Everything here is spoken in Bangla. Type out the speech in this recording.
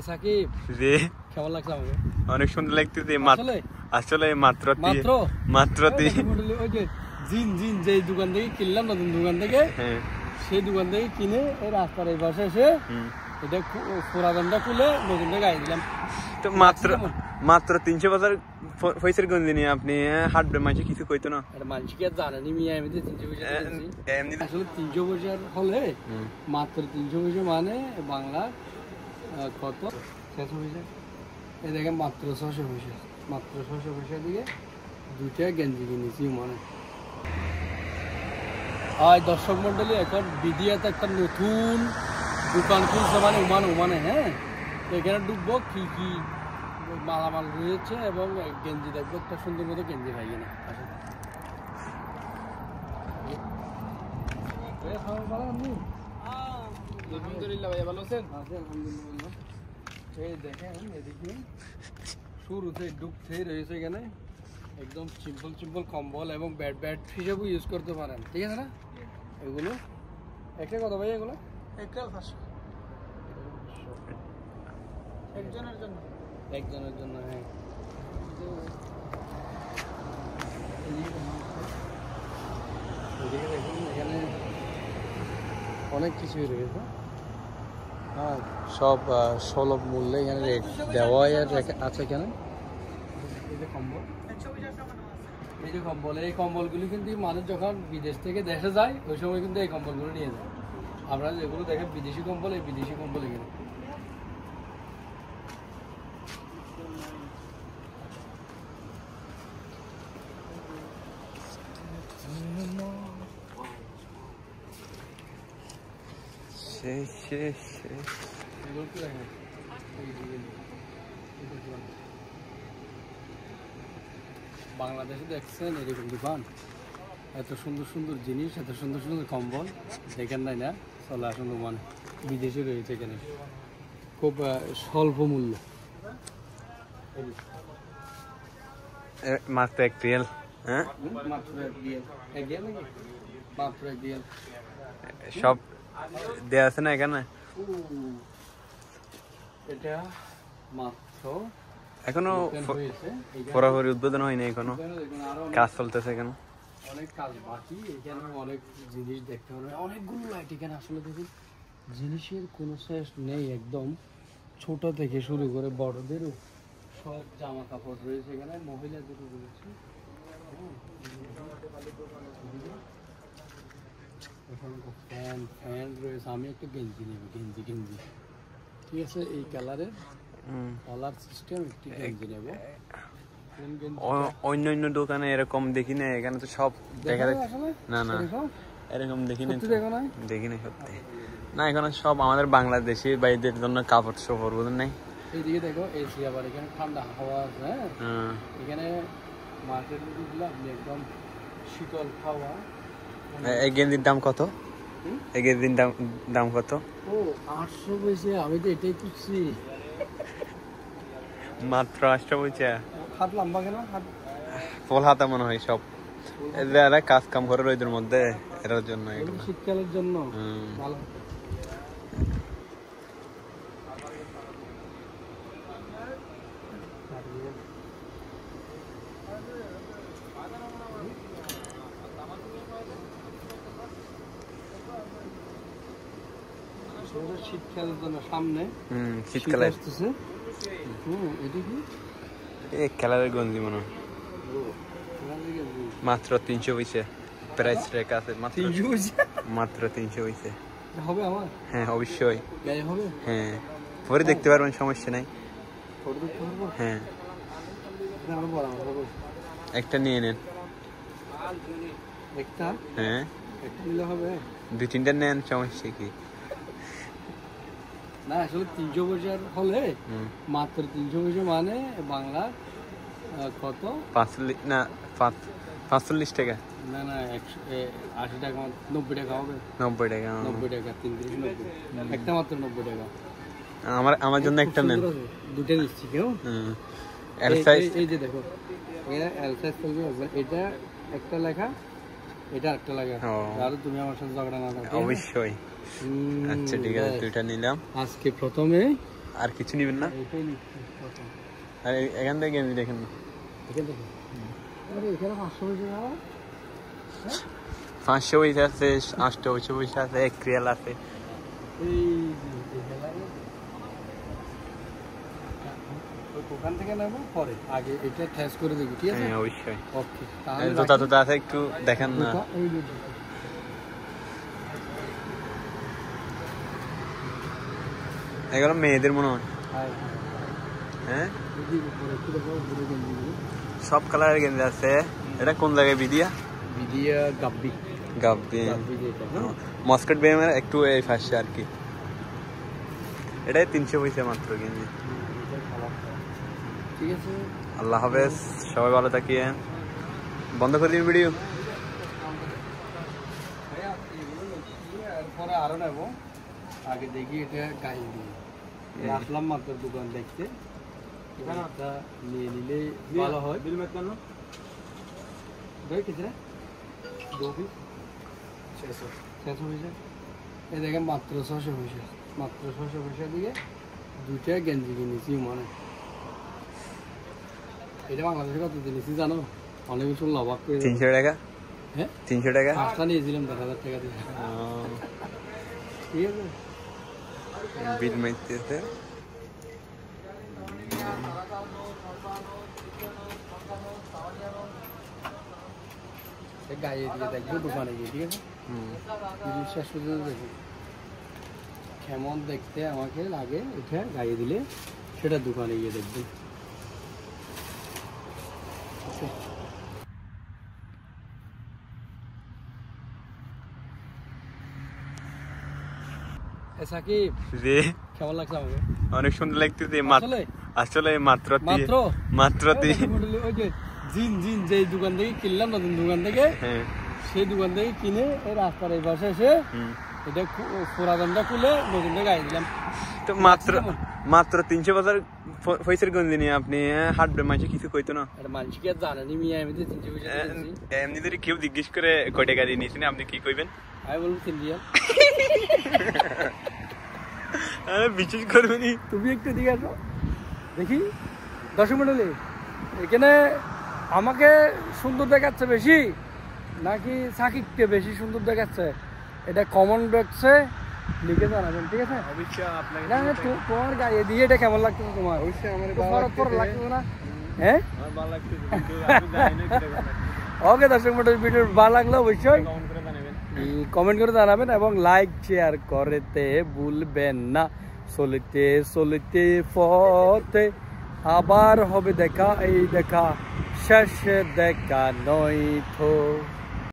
সাকিব জি কেমন লাগছে আমাকে? অনেক সুন্দর লাগতেছে। আসলে মাত্র ওই যে জিন যে দোকান থেকে কিনলাম, নতুন দোকান থেকে, সেই দোকান থেকে কিনে এই রাস্তার এই পাশে এসে এটা পুরাতনটা খুলে নতুনটা গায়ে দিলাম। তো মাত্র 300 বছর পয়সার গঞ্জি নিয়ে আপনি হাঁটবে, মানুষ কিছু কইতো না। মানুষ কি আর জানেনি মিয়া, এমনিতে 300 পয়সা আসলে 300 পয়সার হলে মাত্র 300 পয়সা মানে বাংলা কত 600 পয়সা। এই দেখেন মাত্র 600 পয়সা, মাত্র 600 পয়সা দিয়ে দুইটা গেঞ্জি কিনেছি মানে। আর দর্শক মন্ডলী, এখন বিডিয়াতে একটা নতুন দোকান খুলছে মানে ওমানে। হ্যাঁ, এখানে ঢুকবো, কি কি মালামাল রয়েছে এবং গেঞ্জি দেখবো, একটা সুন্দর মতো গেঞ্জি পাই কিনা। আলহামদুলিল্লাহ ভাইয়া, ভালো আছেন? আলহামদুলিল্লাহ। এই দেখেন এদিকে শুরুতে ঢুকতেই রয়েছে এখানে একদম সিম্পল কম্বল এবং ব্যাট হিসেবে ইউজ করতে পারেন, ঠিক আছে না? এগুলো একটা কথা ভাই, এগুলো একটা 500 একজনের জন্য। হ্যাঁ, দেখুন এখানে অনেক কিছুই রয়েছে। হ্যাঁ, সব সুলভ মূল্যে এখানে রেট দেওয়া আছে। এখানে এই কম্বলগুলি কিন্তু মানুষ যখন বিদেশ থেকে দেশে যায় ওই সময় কিন্তু এই কম্বলগুলো নিয়ে যায়। আমরা যেগুলো দেখেন বিদেশি কম্বল, এই বিদেশি কম্বল এখানে। বাংলাদেশে দেখছেন এরকম দোকান, এত সুন্দর জিনিস, এত সুন্দর কম্বল দেখেন নাই না? চলে আসুন মানে, বিদেশে রয়েছে এখানে খুব স্বল্প মূল্য। মাত্র 1 রিয়াল। হ্যাঁ, মাত্র 1 রিয়াল সব দেয়া আছে না এখানে? এটা মাত্র এখনো পুরোপুরি উদ্বোধন হয়নি, এখনো কাজ চলতেছে। এখানে অনেক কাজ বাকি, এখানে অনেক জিনিস দেখতে হবে, অনেকগুলো লাইট এখানে। আসলে দেখুন জিনিসের কোনো শেষ নেই, একদম ছোট থেকে শুরু করে বড়দেরও সব জামা কাপড় রয়েছে এখানে, মহিলাদেরও রয়েছে। ফ্যান রয়েছে। আমি একটা গেঞ্জি নেব, গেঞ্জি ঠিক আছে, এই কালারের কলার সিস্টেম একটি গেঞ্জি নেব। অন্য দোকানে এরকম দেখি না, এখানে তো সব দেখা যায়। না এরকম দেখি না সত্যি না। এখানে সব আমাদের বাংলাদেশি ভাইদের জন্য কাপড় সফর বোঝেন নাই। এইদিকে দেখো এসি, আবার এখানে ঠান্ডা হাওয়া আছে। হ্যাঁ, এখানে মার্কেট আপনি একদম শীতল হাওয়া। এই গেঞ্জির দাম কত? এই গেঞ্জির দাম কত? ও 800 পয়সা। আমি তো এটাই খুঁজছি, মাত্র 800 পয়সা। হাত লম্বা কেন? ফুল হাতা মনে হয় সব। এরা কাজ কাম করে রোদের মধ্যে, এর জন্য, শীতকালের জন্য ভালো। শীতকালের জন্য সামনে শীতকালে আসতেছে। এটা কি এই কালারের গঞ্জি মনে হয়। মাত্র 300 পয়সা প্রাইস রেখা আছে। মাত্র 300 পয়সা হবে আমার? হ্যাঁ অবশ্যই হবে। হ্যাঁ, পরে দেখতে পারবেন, সমস্যা নাই। হ্যাঁ, একটা নিয়ে নেন। একটা? হ্যাঁ, একটা নিলে হবে? 2-3টা নেন, সমস্যা কি? না আসলে 300 পয়সার হলে মাত্র 300 পয়সা মানে বাংলা কত? 45 টাকা। না 80 টাকা, 90 টাকা হবে। 90 টাকা, 90 একটা মাত্র 90 টাকা। আমার জন্য একটা নেন। দুটো নিচ্ছি কেউ। এই যে দেখো এল সাইজ করবে, এটা একটা লেখা, এটা একটা লেখা। আর তুমি আমার সাথে ঝগড়া না করো। অবশ্যই। আচ্ছা ঠিক আছে, দুইটা নিলাম। আজকে প্রথমে আর কিছু নেবেন না? এইটাই নিচ্ছি প্রথম। আর এখান থেকে গেঞ্জি দেখেন না, এখান থেকে আরে এখানে 500 পয়সা দাও। 500 পয়সা আছে, 800 পয়সা আছে, 1 রিয়াল আছে। এই ওখান থেকে নেব পরে, আগে এটা টেস্ট করে দেখি, ঠিক আছে? হ্যাঁ অবশ্যই। ওকে, তাহলে জুতা টুতা আছে একটু দেখেন না। এই যে জুতা। এগুলো মেয়েদের মনে হয়। হ্যাঁ হ্যাঁ, দেখি উপরে একটু দেখো, উপরে গেঞ্জিগুলো। সব কালারের গেঞ্জি আছে। এটা কোন জায়গায়? বিদিয়া বিদিয়া গাব্বি। গাব্বি গাব্বি যেটা, হ্যাঁ। মস্কট বেমের একটু এই পাশে আর কি। এটাই 300 পয়সা মাত্র গেঞ্জি। ঠিক আছে, আল্লাহ হাফেজ, সবাই ভালো থাকিয়ে। বন্ধ করে দিন ভিডিও। এরপরে আরো নেবো, আগে দেখি এটা গায়ে দিয়ে আসলাম মাত্র দোকান দেখতে, এটা নিয়ে নিলে ভালো হয়। বিল মেট কেন দেখ কিতনা 2 পিস 600 পয়সা। এই দেখেন মাত্র 600 পয়সা, মাত্র 600 পয়সা দিয়ে দুইটা গেঞ্জি কিনেছি। মানে এটা বাংলাদেশে কত কিনেছি জানো? অনেক কিছু অবাক করে। 300 টাকা। হ্যাঁ 300 টাকা। পাঁচটা নিয়েছিলাম 10,000 টাকা দিয়ে। ঠিক আছে, বিল মাইতেছে। গায়ে দিয়ে দেখবো দোকানে গিয়ে, ঠিক আছে? শেষ পর্যন্ত দেখবো কেমন দেখতে আমাকে লাগে, এটা গায়ে দিলে সেটা দোকানে গিয়ে দেখবো। সাকিব, জি কেমন লাগছে আমাকে? অনেক সুন্দর লাগতেছে। আসলে মাত্র ওই যে জিন জিন যে দোকান থেকে কিনলাম, নতুন দোকান থেকে, সেই দোকান থেকে কিনে এই রাস্তার এই পাশে এসে এটা পুরাতনটা খুলে নতুনটা গায়ে দিলাম। তো মাত্র 300 বছর পয়সার গঞ্জি নিয়ে আপনি হাঁটবেন, মানুষ কিছু কইতো না? মানুষ কি আর জানেনি মিয়া, আমি তো 300 পয়সা দিয়েছি। এমনি যদি কেউ জিজ্ঞেস করে কয় টাকা দিয়ে নিয়েছেন, আপনি কি কইবেন? আমি বলবো 3 রিয়াল। বিশ্বাস করবেনি। তুমি একটু দিকে আসো দেখি। দর্শক মণ্ডলী, এখানে আমাকে সুন্দর দেখাচ্ছে বেশি নাকি সাকিবকে বেশি সুন্দর দেখাচ্ছে, এটা কমন বক্সে লিখে জানাবেন, ঠিক আছে? অবশ্যই আপনাকে তোমার গায়ে দিয়ে এটা কেমন লাগতেছে? তোমার অবশ্যই আমার ভালো লাগতেছে না? হ্যাঁ আমার ভালো লাগতেছে, কিন্তু আমি জানি না। ওকে দর্শক মণ্ডলী, ভিডিও ভালো লাগলে অবশ্যই কমেন্ট করে জানাবেন এবং লাইক শেয়ার করতে ভুলবেন না। চলিতে চলিতে পথে আবার হবে দেখা, এই দেখা শেষ দেখা নয় তো।